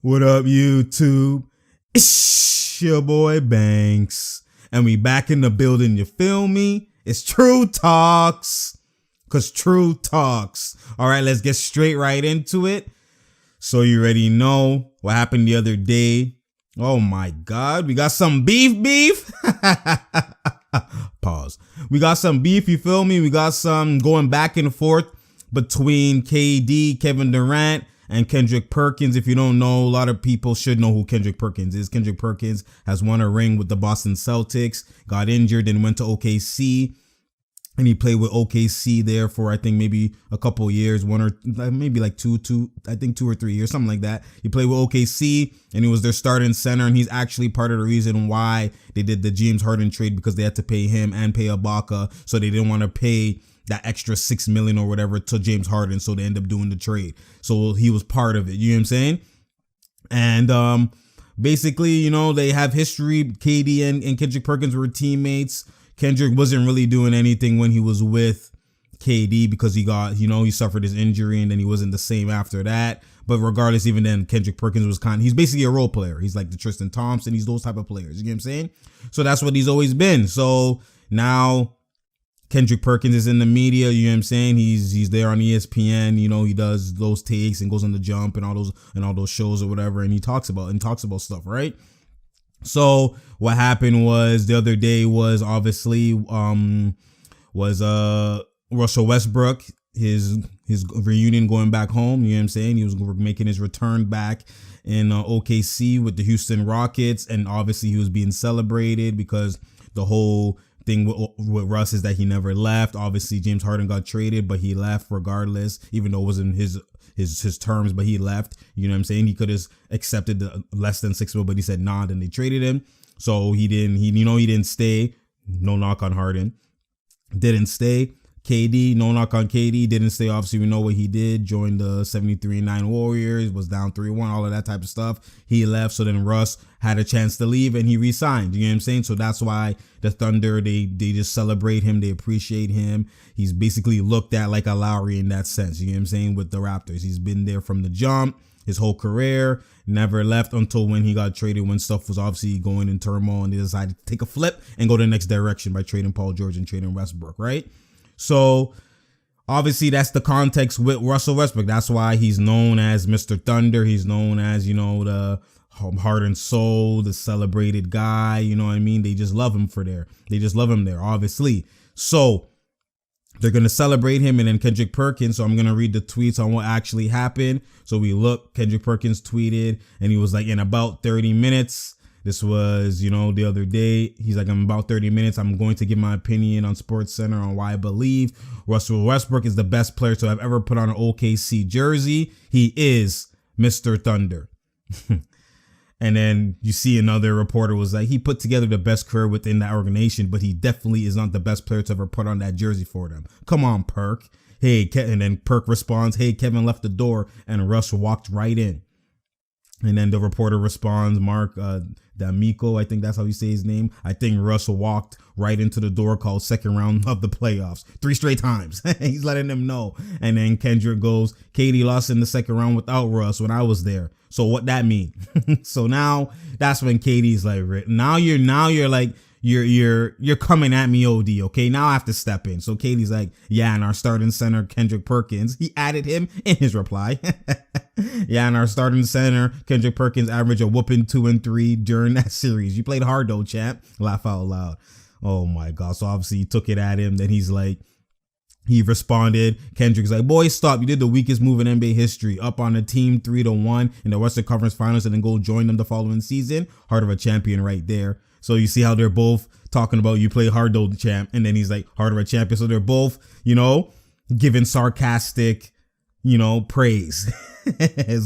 What up, YouTube? It's your boy Banks. And we back in the building, you feel me? It's True Talks. Cause True Talks. Alright, let's get straight right into it. So you already know what happened the other day. Oh my god, we got some beef. Pause. We got some beef, you feel me? We got some going back and forth between KD, Kevin Durant, and Kendrick Perkins. If you don't know, a lot of people should know who Kendrick Perkins is. Kendrick Perkins has won a ring with the Boston Celtics, got injured, and went to OKC. And he played with OKC there for, I think, maybe a couple years, one or maybe like two or 3 years, something like that. He played with OKC and he was their starting center. And he's actually part of the reason why they did the James Harden trade, because they had to pay him and pay Ibaka. So they didn't want to pay that extra $6 million or whatever to James Harden. So they ended up doing the trade. So he was part of it. You know what I'm saying? And basically, you know, they have history. KD and Kendrick Perkins were teammates. Kendrick wasn't really doing anything when he was with KD because he got, you know, he suffered his injury and then he wasn't the same after that. But regardless, even then, Kendrick Perkins was he's basically a role player. He's like the Tristan Thompson. He's those type of players. You get what I'm saying? So that's what he's always been. So now Kendrick Perkins is in the media. You know what I'm saying? He's there on ESPN. You know, he does those takes and goes on the Jump and all those shows or whatever. And he talks about stuff, right? So what happened was the other day was obviously Russell Westbrook, his reunion going back home. You know what I'm saying? He was making his return back in OKC with the Houston Rockets, and obviously he was being celebrated because the whole thing with Russ is that he never left. Obviously James Harden got traded, but he left regardless, even though it wasn't his terms, but he left. You know what I'm saying? He could have accepted the less than $6 million, but he said nah, then they traded him. So he didn't stay. No knock on Harden. Didn't stay. KD, no knock on KD, didn't stay. Obviously, we know what he did. Joined the 73-9 Warriors, was down 3-1, all of that type of stuff. He left, so then Russ had a chance to leave and he re-signed. You know what I'm saying? So that's why the Thunder, they just celebrate him. They appreciate him. He's basically looked at like a Lowry in that sense. You know what I'm saying? With the Raptors, he's been there from the jump, his whole career, never left until when he got traded, when stuff was obviously going in turmoil, and they decided to take a flip and go the next direction by trading Paul George and trading Westbrook, right? So obviously that's the context with Russell Westbrook. That's why he's known as Mr. Thunder. He's known as, you know, the heart and soul, the celebrated guy. You know what I mean? They just love him there, obviously. So they're going to celebrate him. And then Kendrick Perkins. So I'm going to read the tweets on what actually happened. So we look, Kendrick Perkins tweeted and he was like, in about 30 minutes. This was, you know, the other day. He's like, in about 30 minutes, I'm going to give my opinion on SportsCenter on why I believe Russell Westbrook is the best player to have ever put on an OKC jersey. He is Mr. Thunder. And then you see another reporter was like, he put together the best career within that organization, but he definitely is not the best player to ever put on that jersey for them. Come on, Perk. Hey, and then Perk responds, hey, Kevin left the door and Russ walked right in. And then the reporter responds, Mark D'Amico, I think that's how you say his name. I think Russell walked right into the door called second round of the playoffs 3 straight times. He's letting them know. And then Kendrick goes, KD lost in the second round without Russ when I was there. So what that mean? So now that's when KD's like, now you're like, you're coming at me, OD. Okay, now I have to step in. So KD's like, yeah, and our starting center, Kendrick Perkins, he added him in his reply. Yeah, and our starting center, Kendrick Perkins, averaged a whooping 2 and 3 during that series. You played hard though, champ. Laugh out loud. Oh my God. So obviously he took it at him. Then he's like, he responded. Kendrick's like, boy, stop. You did the weakest move in NBA history. Up on a team 3-1 in the Western Conference Finals and then go join them the following season. Heart of a champion right there. So you see how they're both talking about you play hard though, champ. And then he's like, heart of a champion. So they're both, you know, giving sarcastic, you know, praise,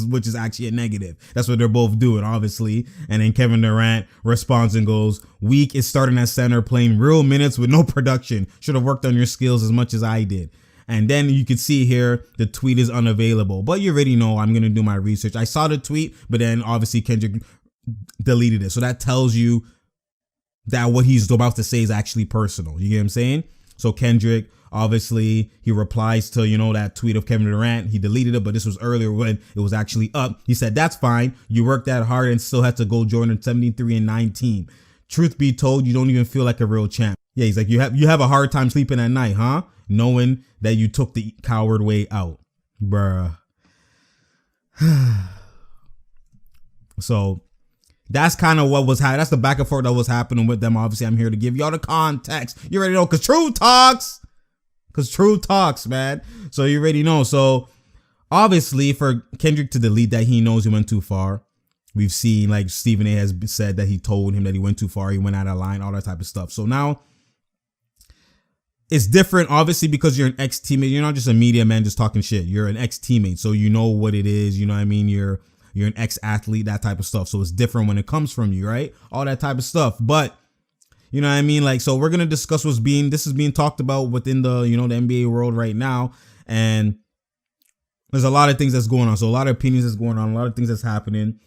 which is actually a negative. That's what they're both doing, obviously. And then Kevin Durant responds and goes, weak is starting at center, playing real minutes with no production. Should have worked on your skills as much as I did. And then you can see here, the tweet is unavailable. But you already know I'm going to do my research. I saw the tweet, but then obviously Kendrick deleted it. So that tells you that what he's about to say is actually personal. You get what I'm saying? So Kendrick, obviously, he replies to, that tweet of Kevin Durant. He deleted it, but this was earlier when it was actually up. He said, that's fine. You worked that hard and still had to go Jordan 73 and 19. Truth be told, you don't even feel like a real champ. Yeah, he's like, you have a hard time sleeping at night, huh? Knowing that you took the coward way out. Bruh. So that's kind of what was happening. That's the back and forth that was happening with them. Obviously, I'm here to give y'all the context. You already know, because truth talks. Because truth talks, man. So you already know. So obviously, for Kendrick to delete that, he knows he went too far. We've seen, like, Stephen A has said that he told him that he went too far. He went out of line, all that type of stuff. So now it's different, obviously, because you're an ex-teammate. You're not just a media man just talking shit. You're an ex-teammate. So you know what it is. You know what I mean? You're an ex-athlete, that type of stuff. So it's different when it comes from you, right? All that type of stuff. But you know what I mean? Like, so we're going to discuss this is being talked about within the, the NBA world right now. And there's a lot of things that's going on. So a lot of opinions that's going on, a lot of things that's happening.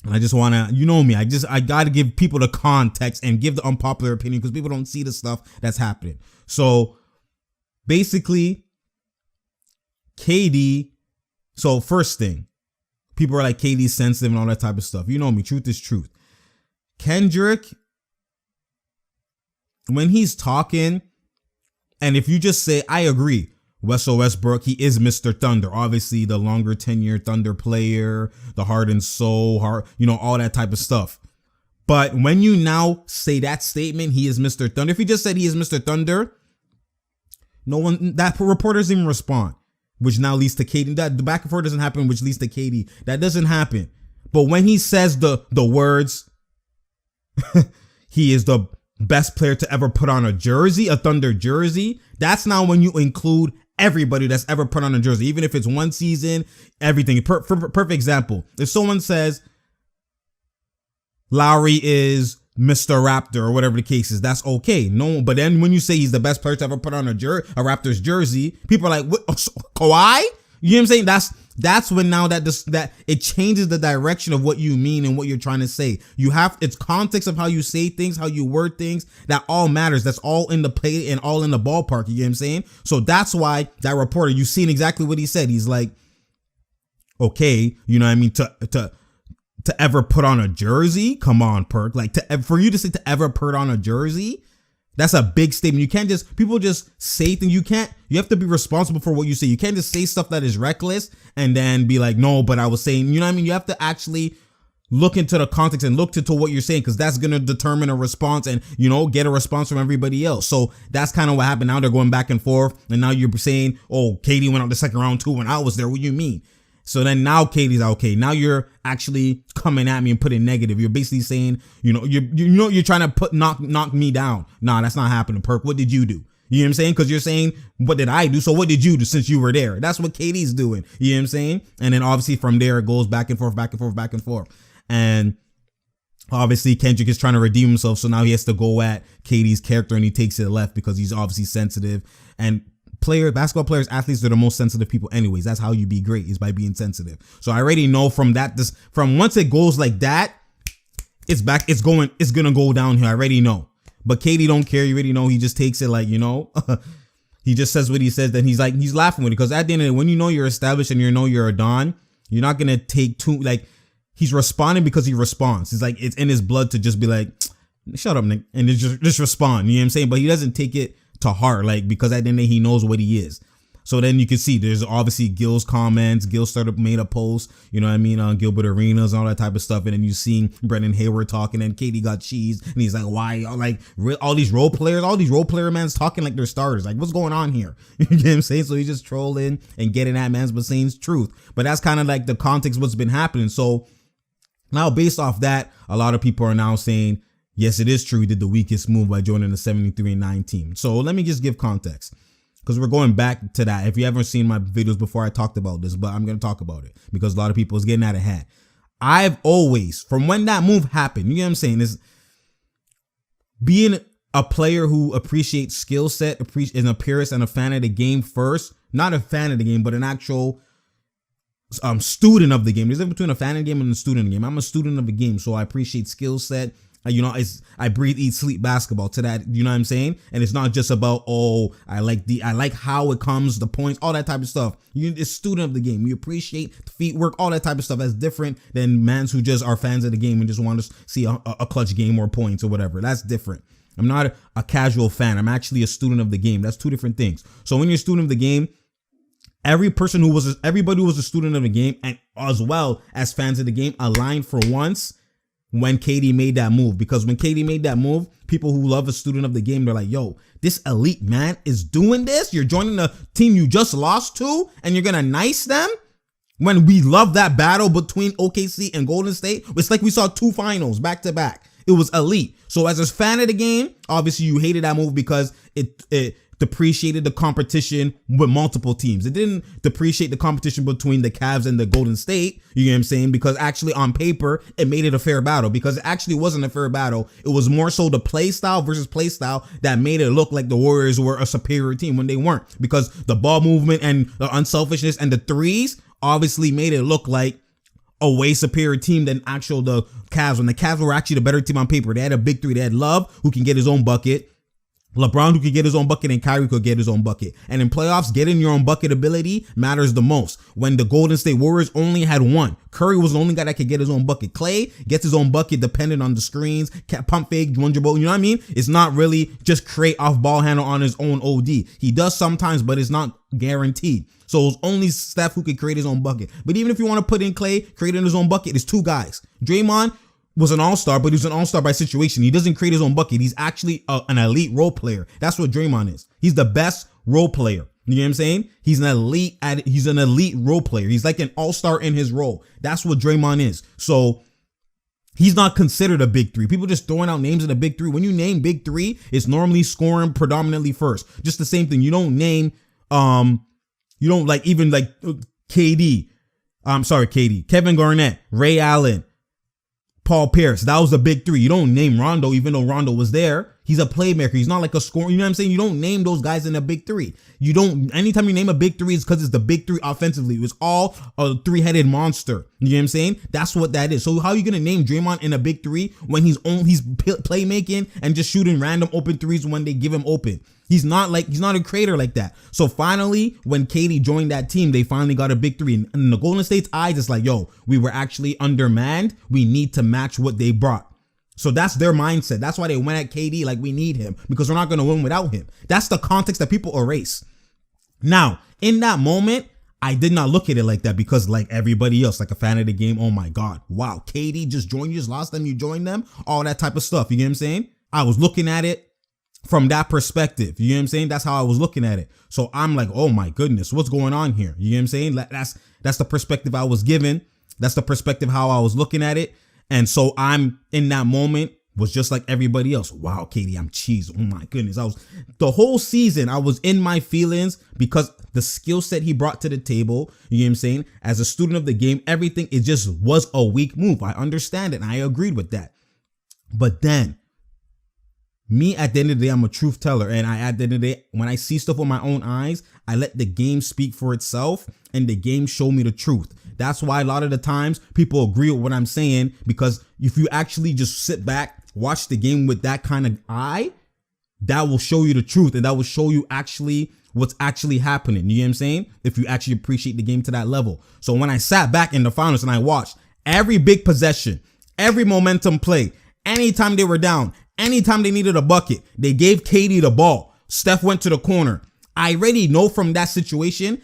And I just want to, me, I got to give people the context and give the unpopular opinion because people don't see the stuff that's happening. So basically, KD. So first thing, people are like, KD's sensitive and all that type of stuff. You know me, truth is truth. Kendrick, when he's talking, and if you just say, I agree, Russell Westbrook, he is Mr. Thunder. Obviously, the longer tenure Thunder player, the heart and soul, all that type of stuff. But when you now say that statement, he is Mr. Thunder. If he just said he is Mr. Thunder, that reporter doesn't even respond, which now leads to KD. That the back and forth doesn't happen, which leads to KD. That doesn't happen. But when he says the words, he is the best player to ever put on a jersey, a Thunder jersey, that's now when you include everybody that's ever put on a jersey, even if it's one season, everything. Perfect example. If someone says Lowry is Mr. Raptor or whatever the case is, that's okay. No, but then when you say he's the best player to ever put on a Raptors jersey, people are like, what, Kawhi? You know what I'm saying? That's when now that it changes the direction of what you mean and what you're trying to say. It's context of how you say things, how you word things, that all matters. That's all in the play and all in the ballpark. You know what I'm saying? So that's why that reporter, you've seen exactly what he said. He's like, okay, you know what I mean? To ever put on a jersey? Come on, Perk. Like, for you to say to ever put on a jersey, that's a big statement. You can't people just say things. You have to be responsible for what you say. You can't just say stuff that is reckless and then be like, no, but I was saying, you know what I mean? You have to actually look into the context and look into what you're saying, because that's going to determine a response and, get a response from everybody else. So that's kind of what happened. Now they're going back and forth. And now you're saying, oh, KD went out the second round too when I was there. What do you mean? So then now KD's okay. Now you're actually coming at me and putting negative. You're basically saying, you're trying to knock me down. Nah, that's not happening, Perk. What did you do? You know what I'm saying? Because you're saying, what did I do? So what did you do since you were there? That's what KD's doing. You know what I'm saying? And then obviously from there, it goes back and forth, back and forth, back and forth. And obviously Kendrick is trying to redeem himself. So now he has to go at KD's character and he takes it left because he's obviously sensitive. And basketball players, athletes are the most sensitive people anyways. That's how you be great, is by being sensitive. So I already know from once it goes like that, it's going to go downhill. I already know. But KD don't care. You already know. He just takes it like, he just says what he says. Then he's laughing with it. Because at the end of it, when you're established and you're a Don, you're not going to take he's responding because he responds. It's like, it's in his blood to just be like, shut up, Nick. And just respond. You know what I'm saying? But he doesn't take it to heart, because at the end of the day, he knows what he is. So then you can see there's obviously Gil's comments. Gil made a post, on Gilbert Arenas and all that type of stuff. And then you seen Brendan Hayward talking, and KD got cheesed, and he's like, why? All these role player mans talking like they're starters. Like, what's going on here? You know what I'm saying? So he's just trolling and getting at man's, but saying truth. But that's kind of like the context of what's been happening. So now based off that, a lot of people are now saying, yes, it is true. He did the weakest move by joining the 73-9 team. So let me just give context, because we're going back to that. If you haven't seen my videos before, I talked about this, but I'm going to talk about it because a lot of people is getting out of hand. I've always, from when that move happened, you know what I'm saying, is being a player who appreciates skill set, an appearance, and a fan of the game first. Not a fan of the game, but an actual student of the game. There's a difference between a fan of the game and a student of the game. I'm a student of the game, so I appreciate skill set I breathe, eat, sleep basketball to that. You know what I'm saying? And it's not just about, I like how it comes, the points, all that type of stuff. You're a student of the game. You appreciate the feet work, all that type of stuff. That's different than mans who just are fans of the game and just want to see a clutch game or points or whatever. That's different. I'm not a casual fan. I'm actually a student of the game. That's two different things. So when you're a student of the game, everybody who was a student of the game and as well as fans of the game aligned for once when KD made that move. Because when KD made that move, people who love a student of the game, they're like, yo, this elite man is doing this. You're joining the team you just lost to and you're going to nice them? When we love that battle between OKC and Golden State, it's like we saw two finals back to back. It was elite. So as a fan of the game, obviously you hated that move because it depreciated the competition with multiple teams. It didn't depreciate the competition between the Cavs and the Golden State, you know what I'm saying? Because actually on paper, it made it a fair battle because it actually wasn't a fair battle. It was more so the play style versus play style that made it look like the Warriors were a superior team when they weren't, because the ball movement and the unselfishness and the threes obviously made it look like a way superior team than the Cavs. When the Cavs were actually the better team on paper, they had a big three. They had Love, who can get his own bucket, LeBron, who could get his own bucket, and Kyrie could get his own bucket. And in playoffs, getting your own bucket ability matters the most. When the Golden State Warriors only had one, Curry was the only guy that could get his own bucket. Clay gets his own bucket dependent on the screens, pump fake, one dribble. You know what I mean? It's not really just create off ball handle on his own OD. He does sometimes, but it's not guaranteed. So it was only Steph who could create his own bucket. But even if you want to put in Clay creating his own bucket, it's two guys. Draymond was an all-star, but he was an all-star by situation. He doesn't create his own bucket. He's actually an elite role player. That's what Draymond is. He's the best role player. You know what I'm saying? He's an elite role player. He's like an all-star in his role. That's what Draymond is. So he's not considered a big three. People just throwing out names in the big three. When you name big three, it's normally scoring predominantly first. Just the same thing. You don't name, you don't like even like KD. Kevin Garnett, Ray Allen, Paul Pierce. That was the big three. You don't name Rondo, even though Rondo was there. He's a playmaker. He's not like a scorer. You know what I'm saying? You don't name those guys in the big three. Anytime you name a big three, it's because it's the big three offensively. It was all a three-headed monster. You know what I'm saying? That's what that is. So how are you going to name Draymond in a big three when he's playmaking and just shooting random open threes when they give him open? He's not a creator like that. So finally, when KD joined that team, they finally got a big three. And in the Golden State's eyes, it's like, yo, we were actually undermanned. We need to match what they brought. So that's their mindset. That's why they went at KD like we need him because we're not going to win without him. That's the context that people erase. Now, in that moment, I did not look at it like that because like everybody else, like a fan of the game, oh my God, wow, KD just joined you, just lost them, you joined them, all that type of stuff. You get what I'm saying? I was looking at it from that perspective. You know what I'm saying? That's how I was looking at it. So I'm like, oh my goodness, what's going on here? You know what I'm saying? That's the perspective I was given. That's the perspective how I was looking at it. And so I'm in that moment was just like everybody else. Wow, KD, I'm cheesed. Oh my goodness. The whole season, I was in my feelings because the skill set he brought to the table, you know what I'm saying? As a student of the game, everything, it just was a weak move. I understand it and I agreed with that. But then me, at the end of the day, I'm a truth teller. And at the end of the day, when I see stuff with my own eyes, I let the game speak for itself and the game show me the truth. That's why a lot of the times people agree with what I'm saying, because if you actually just sit back, watch the game with that kind of eye, that will show you the truth and that will show you actually what's actually happening. You know what I'm saying? If you actually appreciate the game to that level. So when I sat back in the finals and I watched every big possession, every momentum play, anytime they were down, anytime they needed a bucket, they gave KD the ball. Steph went to the corner. I already know from that situation,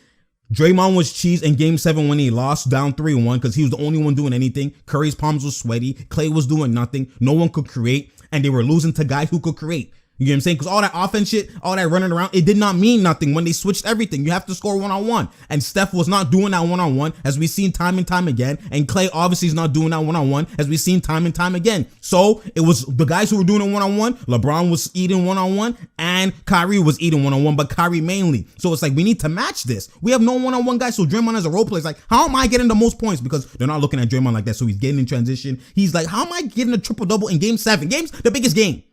Draymond was cheesed in game 7 when he lost down 3-1 because he was the only one doing anything. Curry's palms was sweaty. Clay was doing nothing. No one could create. And they were losing to guys who could create. You know what I'm saying? Because all that offense shit, all that running around, it did not mean nothing when they switched everything. You have to score one-on-one. And Steph was not doing that one-on-one, as we've seen time and time again. And Clay obviously is not doing that one-on-one, as we've seen time and time again. So it was the guys who were doing it one-on-one. LeBron was eating one-on-one and Kyrie was eating one-on-one, but Kyrie mainly. So it's like, we need to match this. We have no one-on-one guys. So Draymond as a role player is like, how am I getting the most points? Because they're not looking at Draymond like that. So he's getting in transition. He's like, how am I getting a triple-double in game 7? Game's the biggest game.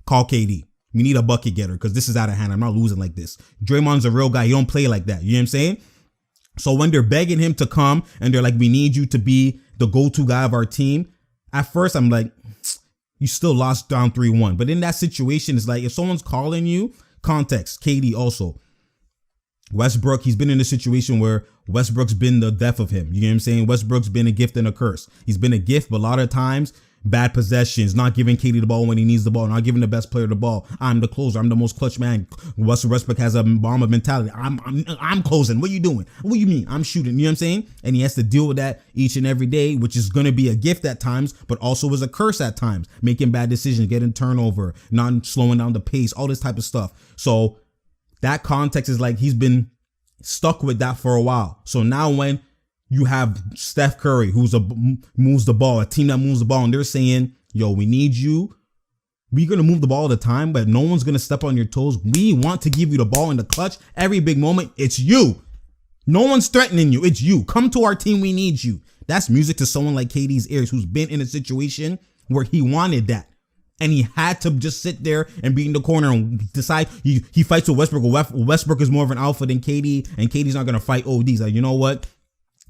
Call KD. We need a bucket getter because this is out of hand. I'm not losing like this. Draymond's a real guy. He don't play like that. You know what I'm saying? So when they're begging him to come and they're like, we need you to be the go-to guy of our team. At first, I'm like, You still lost down 3-1. But in that situation, it's like if someone's calling you, context, KD also. Westbrook, he's been in a situation where Westbrook's been the death of him. You know what I'm saying? Westbrook's been a gift and a curse. He's been a gift, but a lot of times, bad possessions, not giving KD the ball when he needs the ball, not giving the best player the ball. I'm the closer. I'm the most clutch man. Westbrook has a bomber mentality. I'm closing. What are you doing? What do you mean? I'm shooting. You know what I'm saying? And he has to deal with that each and every day, which is going to be a gift at times, but also is a curse at times. Making bad decisions, getting turnover, not slowing down the pace, all this type of stuff. So that context is like he's been stuck with that for a while. So now when you have Steph Curry, moves the ball, a team that moves the ball, and they're saying, yo, we need you. We're going to move the ball all the time, but no one's going to step on your toes. We want to give you the ball in the clutch. Every big moment, it's you. No one's threatening you. It's you. Come to our team. We need you. That's music to someone like KD's ears, who's been in a situation where he wanted that. And he had to just sit there and be in the corner and decide he fights with Westbrook. Westbrook is more of an alpha than KD, and KD's not going to fight ODs. Like, you know what?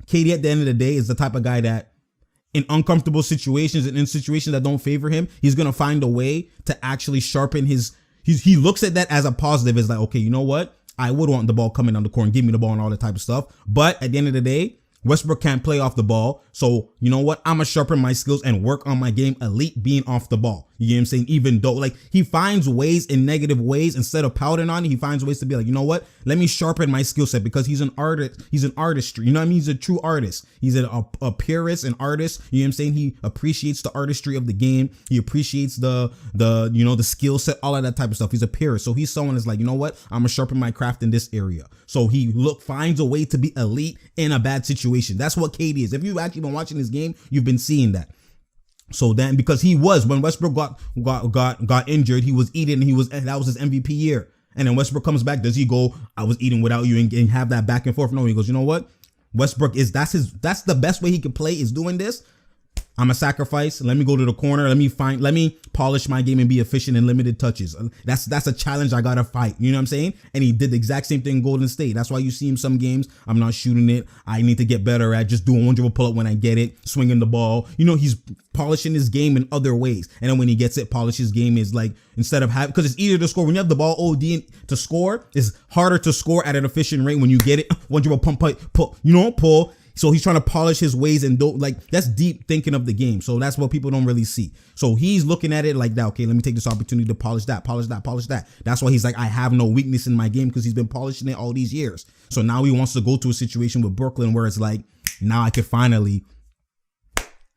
KD at the end of the day is the type of guy that in uncomfortable situations and in situations that don't favor him, he's going to find a way to actually sharpen he looks at that as a positive. It's like, okay, you know what? I would want the ball coming down the court and give me the ball and all that type of stuff. But at the end of the day, Westbrook can't play off the ball. So, you know what? I'm going to sharpen my skills and work on my game elite being off the ball. You know what I'm saying? Even though, like, he finds ways in negative ways, instead of pouting on it, he finds ways to be like, you know what? Let me sharpen my skill set, because he's an artist. He's an artistry. You know what I mean? He's a true artist. He's a purist, an artist. You know what I'm saying? He appreciates the artistry of the game. He appreciates the skill set, all of that type of stuff. He's a purist. So he's someone that's like, you know what? I'm going to sharpen my craft in this area. So he finds a way to be elite in a bad situation. That's what KD is. If you've actually been watching this game, you've been seeing that. So then, because he was, when Westbrook got injured, he was eating, and that was his MVP year. And then Westbrook comes back. Does he go, I was eating without you, and have that back and forth? No, he goes, you know what? Westbrook that's the best way he can play, is doing this. I'm a sacrifice. Let me go to the corner. Let me polish my game and be efficient in limited touches. That's a challenge I gotta fight. You know what I'm saying? And he did the exact same thing in Golden State. That's why you see him some games. I'm not shooting it. I need to get better at just doing one dribble pull up when I get it, swinging the ball. You know, he's polishing his game in other ways. And then when he gets it, polish his game is like, instead of having, because it's easier to score when you have the ball OD to score. It's harder to score at an efficient rate when you get it. One dribble pull. So he's trying to polish his ways, and that's deep thinking of the game. So that's what people don't really see. So he's looking at it like that. Okay, let me take this opportunity to polish that. That's why he's like, I have no weakness in my game, because he's been polishing it all these years. So now he wants to go to a situation with Brooklyn where it's like, now I can finally,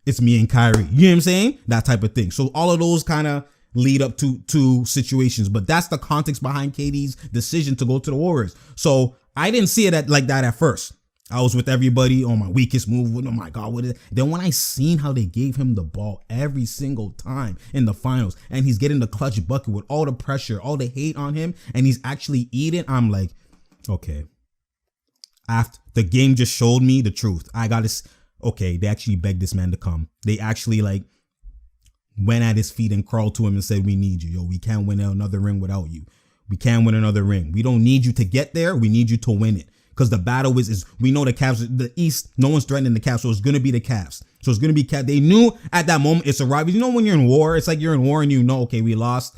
it's me and Kyrie. You know what I'm saying? That type of thing. So all of those kind of lead up to situations. But that's the context behind KD's decision to go to the Warriors. So I didn't see it like that at first. I was with everybody on my weakest move. Oh my God, what is it? Then when I seen how they gave him the ball every single time in the finals, and he's getting the clutch bucket with all the pressure, all the hate on him, and he's actually eating, I'm like, okay. After the game just showed me the truth. Okay, they actually begged this man to come. They actually went at his feet and crawled to him and said, we need you. Yo, we can't win another ring without you. We can't win another ring. We don't need you to get there. We need you to win it. Because the battle is we know the Cavs, the East, no one's threatening the Cavs, so it's going to be the Cavs. So it's going to be Cavs. They knew at that moment it's a rival. You know, when you're in war, it's like you're in war and you know, okay, we lost.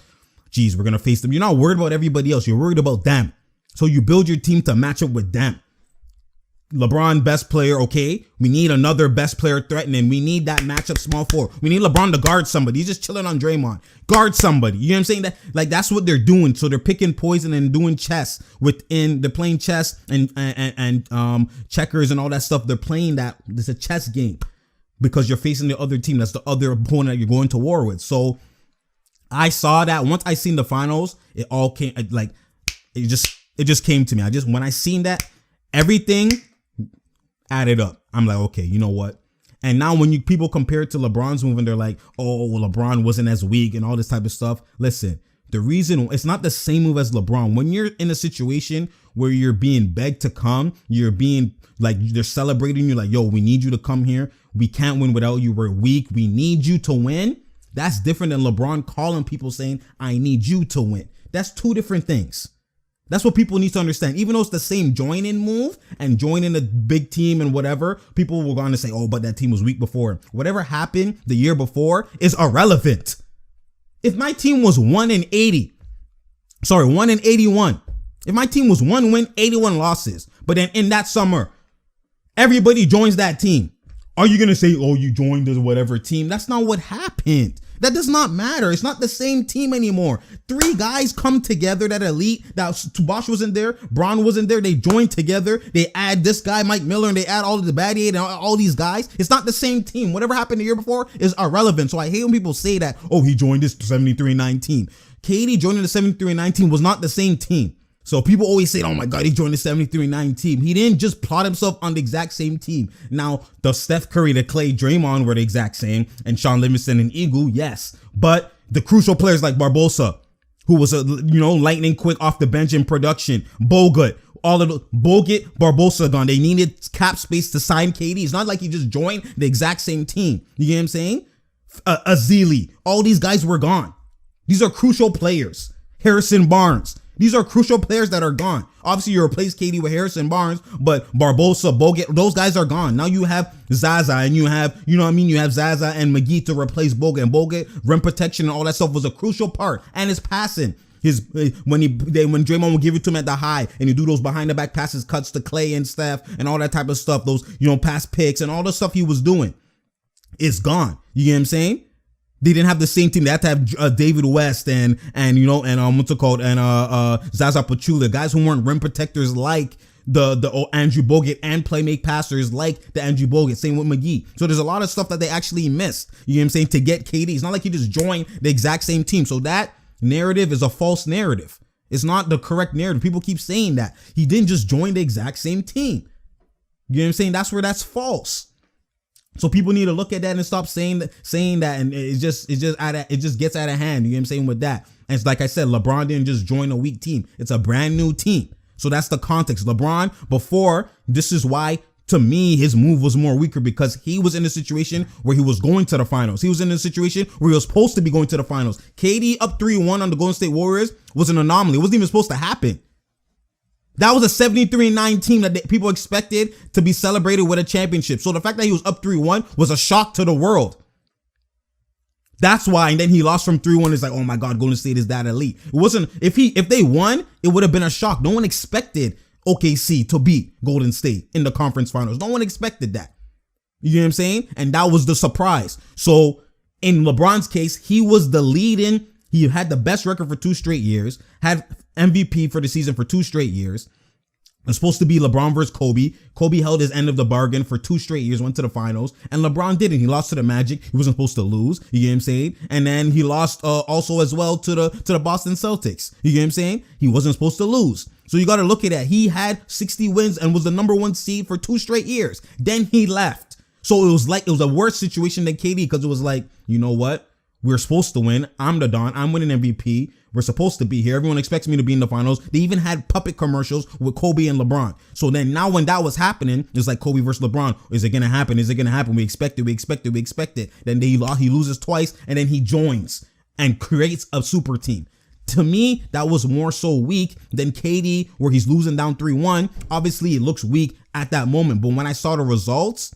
Geez, we're going to face them. You're not worried about everybody else. You're worried about them. So you build your team to match up with them. LeBron, best player, okay. We need another best player threatening. We need that matchup small forward. We need LeBron to guard somebody. He's just chilling on Draymond. Guard somebody. You know what I'm saying? That's what they're doing. So they're picking poison and doing chess they're playing chess and checkers and all that stuff. They're playing that. It's a chess game because you're facing the other team. That's the other opponent that you're going to war with. So I saw that once I seen the finals, it all came it just came to me. When I seen that, everything added up. I'm like, okay, you know what? And now when people compare it to LeBron's move and they're like, oh, well, LeBron wasn't as weak and all this type of stuff. Listen, the reason it's not the same move as LeBron. When you're in a situation where you're being begged to come, you're being like, they're celebrating you like, yo, we need you to come here. We can't win without you. We're weak. We need you to win. That's different than LeBron calling people saying, I need you to win. That's two different things. That's what people need to understand. Even though it's the same join-in move and joining a big team and whatever, people were going to say, oh, but that team was weak before. Whatever happened the year before is irrelevant. If my team was 1-81, if my team was 1 win, 81 losses, but then in that summer, everybody joins that team, are you going to say, oh, you joined the whatever team? That's not what happened. That does not matter. It's not the same team anymore. 3 guys come together that elite. That Bosh wasn't there. Braun wasn't there. They joined together. They add this guy, Mike Miller, and they add all of the Batty and all these guys. It's not the same team. Whatever happened the year before is irrelevant. So I hate when people say that, oh, he joined this 73-9 KD joining the 73-9 was not the same team. So people always say, oh my God, he joined the 73-9 team. He didn't just plot himself on the exact same team. Now, the Steph Curry, the Clay, Draymond were the exact same, and Sean Livingston and Eagle, yes. But the crucial players like Barbosa, who was lightning quick off the bench in production, Bogut, all of the Bogut, Barbosa gone. They needed cap space to sign KD. It's not like he just joined the exact same team. You get what I'm saying? Azili, all these guys were gone. These are crucial players. Harrison Barnes. These are crucial players that are gone. Obviously, you replace KD with Harrison Barnes, but Barbosa, Bogut, those guys are gone. Now you have Zaza, and you have, you have Zaza and McGee to replace Bogut. And Bogut, rim protection and all that stuff was a crucial part. And his passing. When Draymond would give it to him at the high, and he do those behind the back passes, cuts to Clay and Steph, and all that type of stuff, those, pass picks and all the stuff he was doing, it's gone. You get what I'm saying? They didn't have the same team. They had to have David West and Zaza Pachulia, guys who weren't rim protectors like the Andrew Bogut, and playmake passers like the Andrew Bogut. Same with McGee. So there's a lot of stuff that they actually missed. You know what I'm saying? To get KD, it's not like he just joined the exact same team. So that narrative is a false narrative. It's not the correct narrative. People keep saying that he didn't just join the exact same team. You know what I'm saying? That's where that's false. So people need to look at that and stop saying that, and it just gets out of hand. You know what I'm saying with that? And it's like I said, LeBron didn't just join a weak team. It's a brand new team. So that's the context. LeBron, before, this is why, to me, his move was more weaker, because he was in a situation where he was going to the finals. He was in a situation where he was supposed to be going to the finals. KD up 3-1 on the Golden State Warriors was an anomaly. It wasn't even supposed to happen. That was a 73-9 team that people expected to be celebrated with a championship. So the fact that he was up 3-1 was a shock to the world. That's why. And then he lost from 3-1. It's like, oh my God, Golden State is that elite. It wasn't, if they won, it would have been a shock. No one expected OKC to beat Golden State in the conference finals. No one expected that. You know what I'm saying? And that was the surprise. So in LeBron's case, he was the leading. He had the best record for 2 straight years, had MVP for the season for 2 straight years. It was supposed to be LeBron versus Kobe. Kobe held his end of the bargain for 2 straight years, went to the finals, and LeBron didn't. He lost to the Magic. He wasn't supposed to lose. You get what I'm saying? And then he lost also as well to the Boston Celtics. You get what I'm saying? He wasn't supposed to lose. So you got to look at that. He had 60 wins and was the number 1 seed for 2 straight years. Then he left. So it was a worse situation than KD, because it was like, you know what? We're supposed to win. I'm the Don. I'm winning MVP. We're supposed to be here. Everyone expects me to be in the finals. They even had puppet commercials with Kobe and LeBron. So then now when that was happening, it's like Kobe versus LeBron. Is it going to happen? Is it going to happen? We expect it. Then he loses twice, and then he joins and creates a super team. To me, that was more so weak than KD, where he's losing down 3-1. Obviously, it looks weak at that moment. But when I saw the results,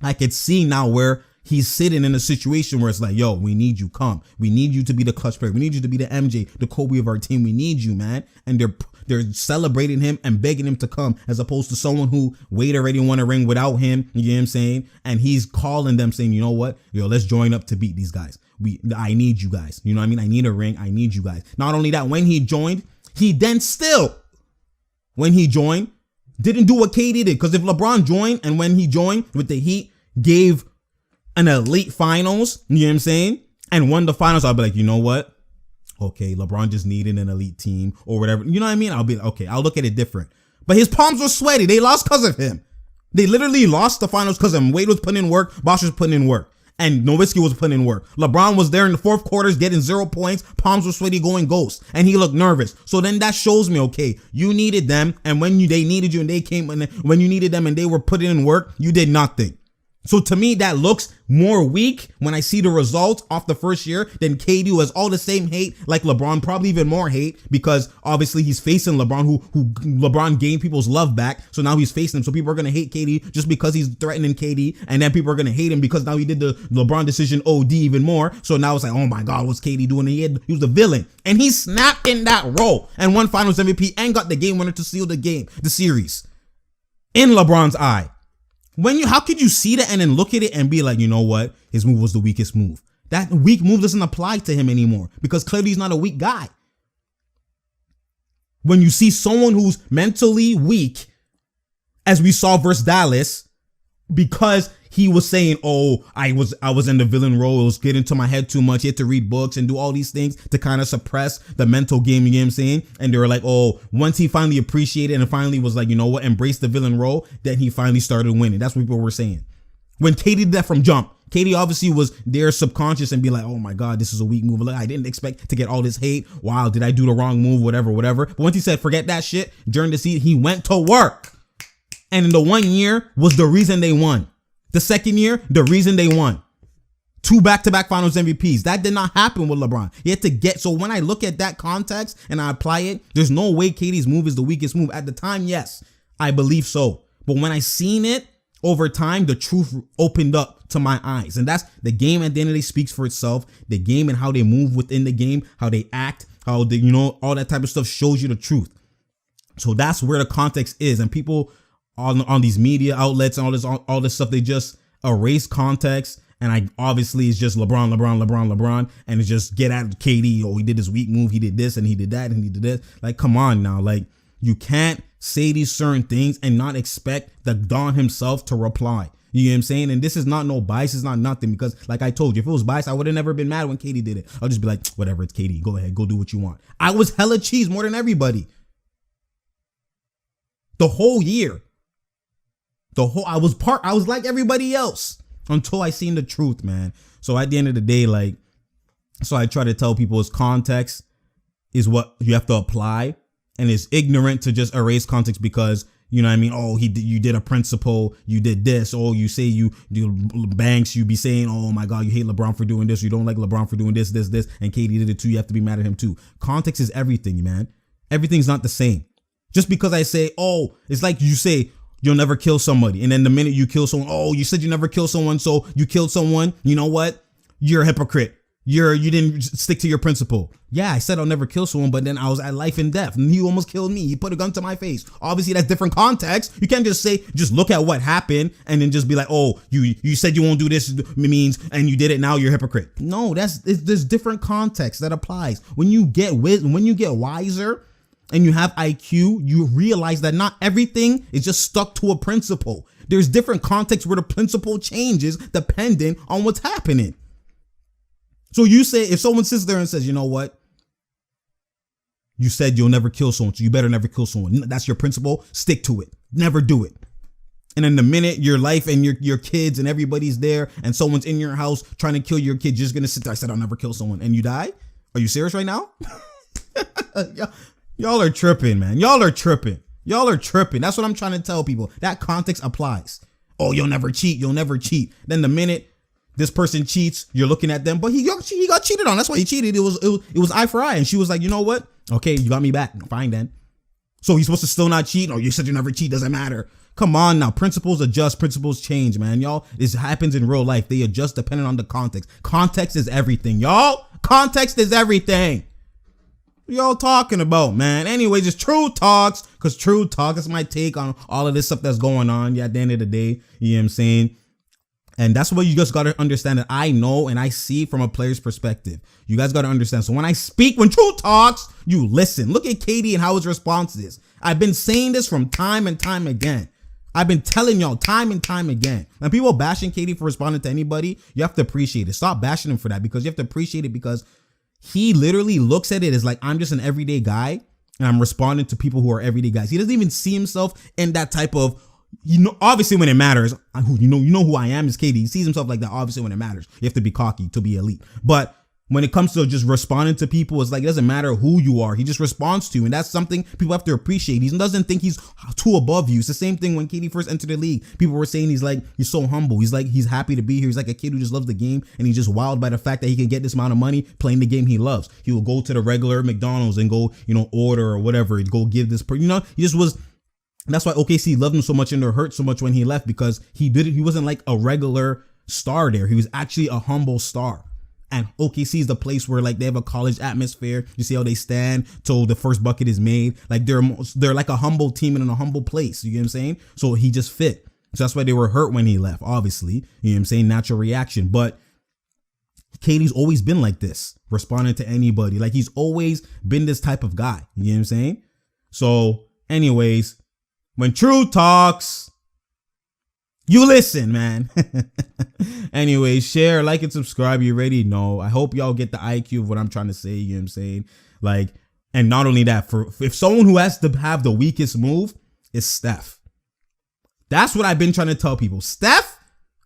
I could see now where he's sitting in a situation where it's like, yo, we need you. Come. We need you to be the clutch player. We need you to be the MJ, the Kobe of our team. We need you, man. And they're celebrating him and begging him to come, as opposed to someone who Wade already won a ring without him. You know what I'm saying? And he's calling them saying, you know what? Yo, let's join up to beat these guys. I need you guys. You know what I mean? I need a ring. I need you guys. Not only that, when he joined, didn't do what KD did. Because if LeBron joined, and when he joined with the Heat, gave an elite finals, you know what I'm saying, and won the finals, I'll be like, you know what? Okay, LeBron just needed an elite team or whatever. You know what I mean? I'll be like, okay, I'll look at it different. But his palms were sweaty. They lost because of him. They literally lost the finals because of him. Wade was putting in work. Bosh was putting in work. And Nowitzki was putting in work. LeBron was there in the 4th quarters getting 0 points. Palms were sweaty, going ghost. And he looked nervous. So then that shows me, okay, you needed them. And when they needed you and they came, and when you needed them and they were putting in work, you did nothing. So to me, that looks more weak when I see the results off the first year than KD, who has all the same hate like LeBron, probably even more hate, because obviously he's facing LeBron, who LeBron gained people's love back. So now he's facing him. So people are going to hate KD just because he's threatening KD. And then people are going to hate him because now he did the LeBron decision OD even more. So now it's like, oh my God, what's KD doing? He was the villain. And he snapped in that role and won Finals MVP and got the game winner to seal the series in LeBron's eye. How could you see that and then look at it and be like, you know what? His move was the weakest move. That weak move doesn't apply to him anymore because clearly he's not a weak guy. When you see someone who's mentally weak, as we saw versus Dallas, because he was saying, oh, I was in the villain role. It was getting to my head too much. He had to read books and do all these things to kind of suppress the mental game, you know what I'm saying? And they were like, oh, once he finally appreciated and finally was like, you know what, embrace the villain role, then he finally started winning. That's what people were saying. When KD did that from jump, KD obviously was there subconscious and be like, oh my God, this is a weak move. Like, I didn't expect to get all this hate. Wow, did I do the wrong move? Whatever. But once he said, forget that shit, during the season, he went to work. And in the 1 year was the reason they won. The second year, the reason they won. 2 back-to-back Finals MVPs. That did not happen with LeBron. He had to get, so when I look at that context and I apply it, there's no way KD's move is the weakest move. At the time, yes, I believe so. But when I seen it over time, the truth opened up to my eyes. And that's the game at the end of the day speaks for itself. The game and how they move within the game, how they act, how they, all that type of stuff shows you the truth. So that's where the context is. And people on these media outlets and all this stuff, they just erase context. And obviously it's just LeBron, and it's just get at KD. Oh, he did this weak move. He did this and he did that and he did this. Like, come on now. Like, you can't say these certain things and not expect the Don himself to reply. You know what I'm saying? And this is not no bias. It's not nothing, because like I told you, if it was bias, I would have never been mad when KD did it. I'll just be like, whatever, it's KD. Go ahead. Go do what you want. I was hella cheese more than everybody. The whole year. I was like everybody else until I seen the truth, man. So at the end of the day, like, so I try to tell people is context is what you have to apply, and it's ignorant to just erase context because, you know what I mean? Oh, you did a principle, you did this. Oh, you say you do Banks, you be saying, oh my God, you hate LeBron for doing this. You don't like LeBron for doing this, and KD did it too. You have to be mad at him too. Context is everything, man. Everything's not the same. Just because I say, oh, it's like you say, you'll never kill somebody. And then the minute you kill someone, oh, you said you never kill someone, so you killed someone. You know what? You're a hypocrite. You didn't stick to your principle. Yeah, I said I'll never kill someone, but then I was at life and death, and he almost killed me. He put a gun to my face. Obviously, that's different context. You can't just look at what happened and then just be like, oh, you said you won't do this means, and you did it, now you're a hypocrite. No, there's different context that applies. When you get wiser, and you have IQ, you realize that not everything is just stuck to a principle. There's different contexts where the principle changes depending on what's happening. So you say, if someone sits there and says, you know what? You said you'll never kill someone, so you better never kill someone. That's your principle. Stick to it. Never do it. And in the minute your life and your kids and everybody's there and someone's in your house trying to kill your kid, you're just going to sit there. I said I'll never kill someone, and you die? Are you serious right now? Y'all are tripping, man. Y'all are tripping. That's what I'm trying to tell people. That context applies. Oh, you'll never cheat. Then the minute this person cheats, you're looking at them, but he got cheated on. That's why he cheated. It was eye for eye. And she was like, you know what? Okay, you got me back. Fine then. So he's supposed to still not cheat? Oh, you said you never cheat. Doesn't matter. Come on now. Principles adjust. Principles change, man. Y'all, this happens in real life. They adjust depending on the context. Context is everything, y'all. Context is everything. What y'all talking about, man? Anyways, it's True Talks, because True Talk is my take on all of this stuff that's going on. Yeah, at the end of the day, you know what I'm saying? And that's what you just got to understand, that I know and I see from a player's perspective. You guys got to understand. So when I speak, when True Talks, you listen. Look at KD and how his response is. I've been saying this from time and time again. I've been telling y'all time and time again. When people bashing KD for responding to anybody, you have to appreciate it. Stop bashing him for that, because you have to appreciate it, because he literally looks at it as like, I'm just an everyday guy and I'm responding to people who are everyday guys. He doesn't even see himself in that type of, obviously when it matters, you know who I am is KD. He sees himself like that. Obviously when it matters, you have to be cocky to be elite. But when it comes to just responding to people, it's like, it doesn't matter who you are. He just responds to you. And that's something people have to appreciate. He doesn't think he's too above you. It's the same thing when KD first entered the league. People were saying he's so humble. He's happy to be here. He's like a kid who just loves the game. And he's just wowed by the fact that he can get this amount of money playing the game he loves. He will go to the regular McDonald's and go, order or whatever. Go give this person, he just was. That's why OKC loved him so much and they're hurt so much when he left, because he wasn't like a regular star there. He was actually a humble star. And OKC is the place where like they have a college atmosphere. You see how they stand till the first bucket is made. Like they're like a humble team and in a humble place. You get what I'm saying? So he just fit. So that's why they were hurt when he left, obviously. You know what I'm saying? Natural reaction. But KD's always been like this, responding to anybody. Like he's always been this type of guy. You know what I'm saying? So anyways, when True talks, you listen, man. Anyways, share, like, and subscribe. You already know. I hope y'all get the IQ of what I'm trying to say. You know what I'm saying? Like, and not only that, if someone who has to have the weakest move is Steph. That's what I've been trying to tell people. Steph,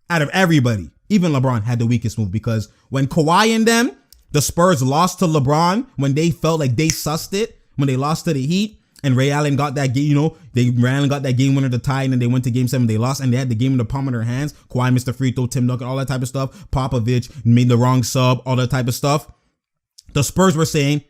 out of everybody, even LeBron had the weakest move, because when Kawhi and them, the Spurs lost to LeBron, when they felt like they sussed it, when they lost to the Heat, and Ray Allen got that game, Ray Allen got that game winner to tie, and then they went to game 7, they lost, and they had the game in the palm of their hands. Kawhi missed the free throw, Tim Duncan, all that type of stuff. Popovich made the wrong sub, all that type of stuff. The Spurs were saying,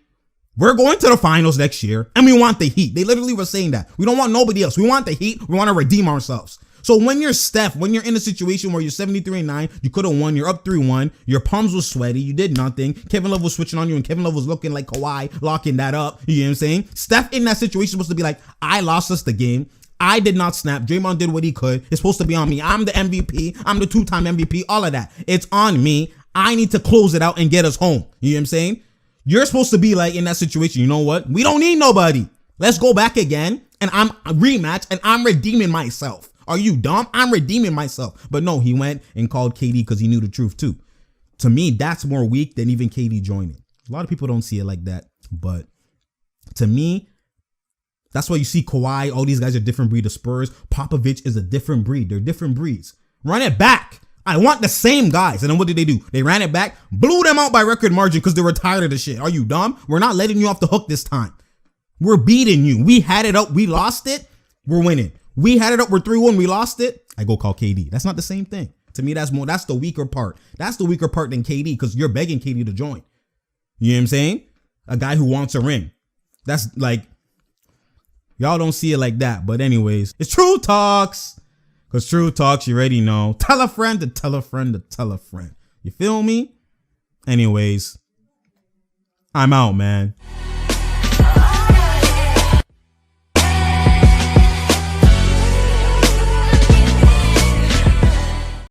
we're going to the finals next year, and we want the Heat. They literally were saying that. We don't want nobody else. We want the Heat. We want to redeem ourselves. So when you're Steph, when you're in a situation where you're 73-9, you could have won, you're up 3-1, your palms were sweaty, you did nothing, Kevin Love was switching on you, and Kevin Love was looking like Kawhi, locking that up, you know what I'm saying? Steph in that situation is supposed to be like, I lost us the game, I did not snap, Draymond did what he could, it's supposed to be on me, I'm the MVP, I'm the 2-time MVP, all of that, it's on me, I need to close it out and get us home, you know what I'm saying? You're supposed to be like, in that situation, you know what, we don't need nobody, let's go back again, and I'm a rematch, and I'm redeeming myself. Are you dumb? I'm redeeming myself. But no, he went and called KD because he knew the truth too. To me, that's more weak than even KD joining. A lot of people don't see it like that. But to me, that's why you see Kawhi, all these guys are different breed of Spurs. Popovich is a different breed. They're different breeds. Run it back. I want the same guys. And then what did they do? They ran it back, blew them out by record margin because they were tired of the shit. Are you dumb? We're not letting you off the hook this time. We're beating you. We had it up. We lost it. We're winning. We had it up, we're 3-1, we lost it. I go call KD. That's not the same thing. To me, that's the weaker part. That's the weaker part than KD, because you're begging KD to join. You know what I'm saying? A guy who wants a ring. That's like, y'all don't see it like that. But anyways, it's True Talks. Because True Talks, you already know. Tell a friend to tell a friend to tell a friend. You feel me? Anyways, I'm out, man.